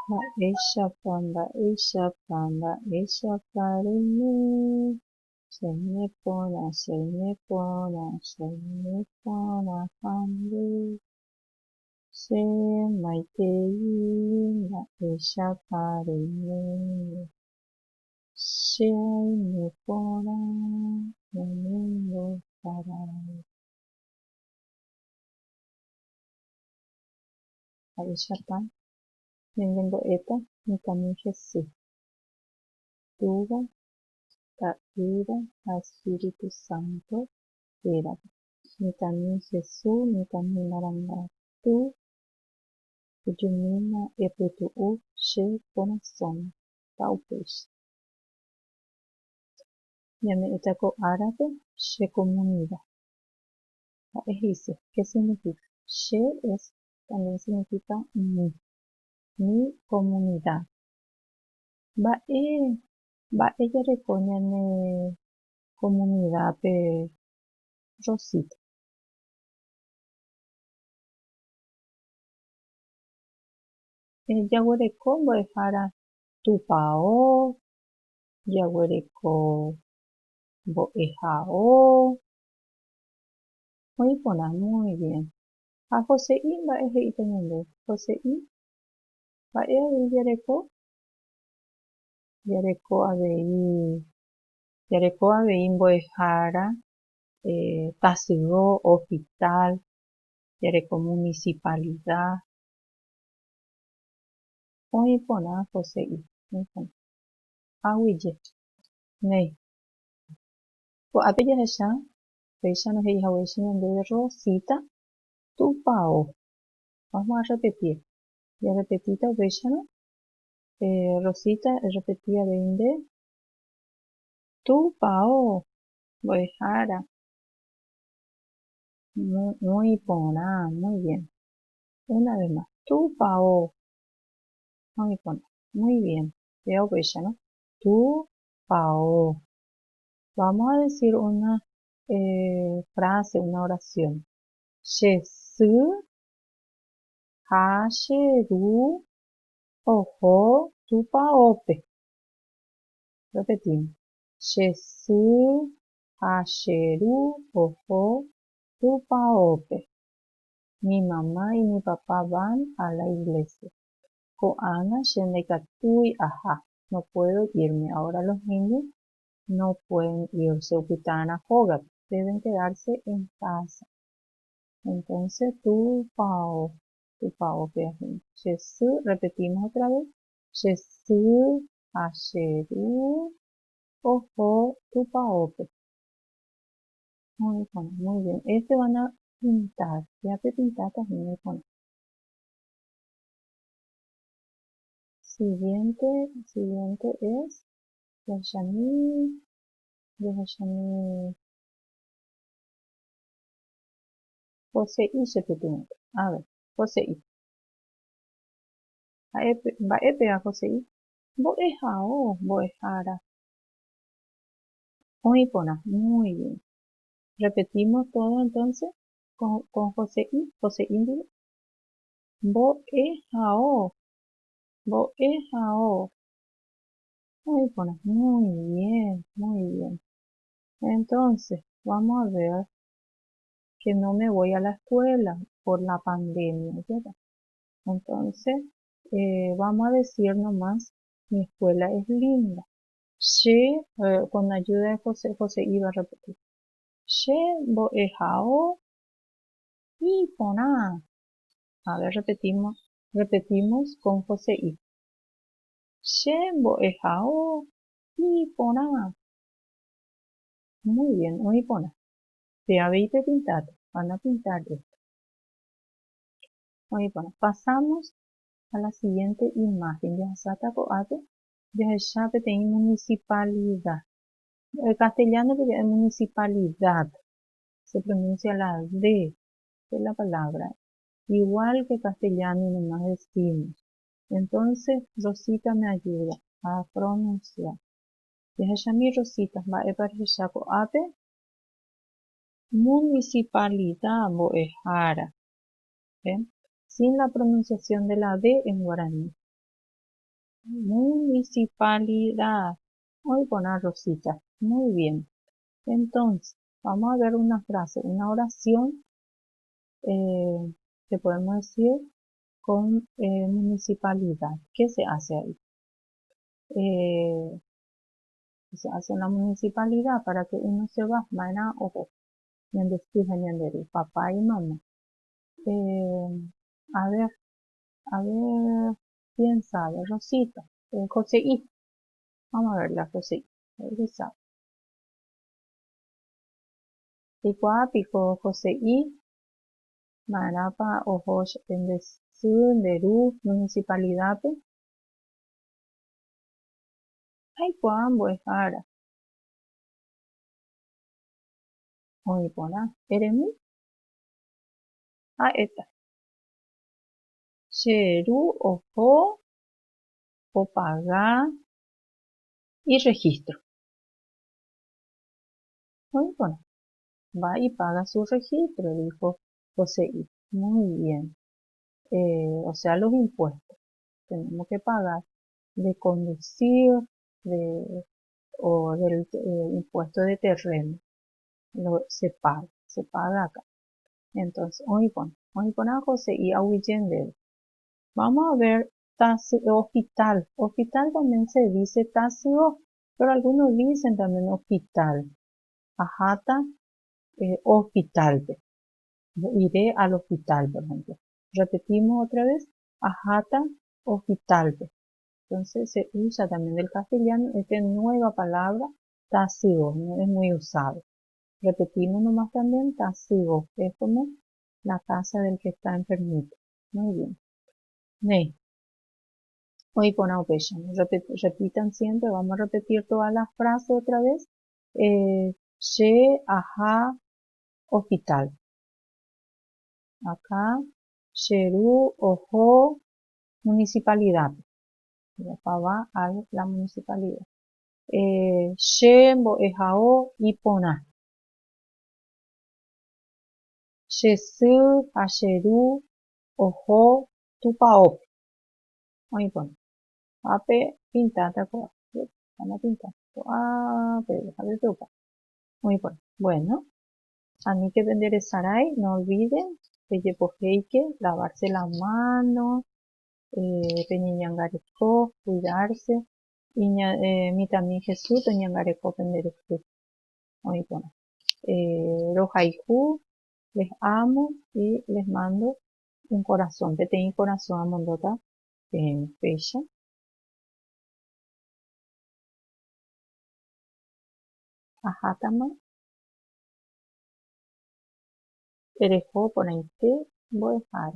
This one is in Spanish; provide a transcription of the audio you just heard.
Mba'éichapa chemépõrãhande che maitei mba'éichapa reime cheaimépõra ñañembotarái. Mba'éichapa ñañembo'éta mitãmi Jesús, túva, ta'ýra ha Espíritu Santo pérape. Mitãmi Jesús, mitãmi marangatu ejumína epytu'u che corazón ta upéicha. Ñame'ẽta ko árape che comunidad. Ha'e he'ise, ¿qué significa? Che es, también significa mi comunidad. Mba'e jareko ñane comunidadpe Rosita. Jaguereko mbo'ehára tupão, jaguereko mbo'ehao, oĩporã muy bien. Ha Jose'i mba'e he'ípe ñande. Jose'i mba'e avei jareko avei mbo'ehára tasyó, hospital, jareko municipalidad. Oĩporã Jose'i. Aguyje. Néi. Ko'ápe jahecha, péichano heihaguére cheñande Rosita Tupão. Vamos a repetir. Ya repetita péichano. Rosita repetí aveinde Tupão. Mbo'ehára. Muy porã, muy bien. Una vez más. Tupão. Muy porã. Muy bien. Veo péicha, ¿no? Tupão. Vamos a decir una frase, una oración. Jesús hacheru ojo Tupãópe. Repetimos. Jesús hacheru ojo Tupãópe. Mi mamá y mi papá van a la iglesia. Ko'ág̃a che ndaikatúi aha. No puedo irme. Ahora los niños no pueden irse opytárã hógape. Deben quedarse en casa. Entonces, Tupão. Tupãópe. Jesús, repetimos otra vez. Jesús hacheru ojo Tupãópe. Muy bien. Este van a pintar. Ya te pintaste muy bien. Siguiente es Yashani. Jose'i chepytyvõpe. A ver, Jose'i. Mba'épeva Jose'i. Mbo'ehao, mbo'ehára. Oĩporã. Muy bien. Repetimos todo entonces con Jose'i. Jose'i digo. Mbo'ehao. Mbo'ehao. Oĩporã. Muy bien. Entonces, vamos a ver que no me voy a la escuela por la pandemia, ¿verdad? Entonces, vamos a decir nomás, mi escuela es linda. Che, con ayuda de José iba a repetir. Che mbo'ehao iporã. A ver, repetimos con Jose'i. Che mbo'ehao iporã. Muy bien, oĩporã. Aveite pintado. Van a pintar esto. Oĩporã. Pasamos a la siguiente imagen. Jahecháta ko'ápe. Jahecha peteĩ municipalidad. El castellano es municipalidad. Se pronuncia la D de la palabra. Igual que castellano nomás decimos. Entonces, Rosita me ayuda a pronunciar. Jahecha mi Rosita. Mba'épa rehecha ko'ápe. Municipalidad mbo'ehára. Sin la pronunciación de la D en guaraní. Municipalidad. Voy a poner Rosita. Muy bien. Entonces, vamos a ver una frase, una oración que podemos decir con municipalidad. ¿Qué se hace ahí? Se hace en la municipalidad para que uno se va, mañana o papá y mamá. A ver, a ver, ¿quién sabe? Rosita, José I. Vamos a ver la José I. A ver si sabe. Pico A, pico José I, Marapa, Ojos, en Derú, Municipalidad. Ay, Juan, Buejara. Oye, pona, Eremi. Ah, esta. Cheru, Ojo, Opagá y registro. Oye, pona. Va y paga su registro, dijo José I. Muy bien. O sea, los impuestos. Tenemos que pagar de conducir o del impuesto de terreno. Se paga acá. Entonces, hoy pon a José I. Ahuillendero. Vamos a ver hospital. Hospital también se dice tasio, pero algunos dicen también hospital. Ajata, hospital. Iré al hospital, por ejemplo. Repetimos otra vez. Ajata, hospital. Entonces se usa también del castellano esta nueva palabra, tasio, no es muy usado. Repetimos nomás también tasio, que es como la casa del que está enfermito. Muy bien. Ne. Hoy con repitan siempre, vamos a repetir todas las frases otra vez. She, ajá, hospital. Acá, Sheru, ojo, municipalidad. Acá va a la municipalidad. Shembo, ejao, ipona. Shesu, asheru, ojo, tupaop. Oye, pon. Ape, pintada, van a pintar. Ah, pero déjame tupa. Muy bueno. Bueno, a mí que enderezar ahí, no olviden que yepojeike, lavarse las manos, peñiñangareco, cuidarse, y mi también Jesús, peñiñangareco, pendereco. Muy bueno. Rojaijú, les amo y les mando un corazón. Te tengo corazón a mondota en fecha. Ajátama, erejo por ahí te voy a dejar.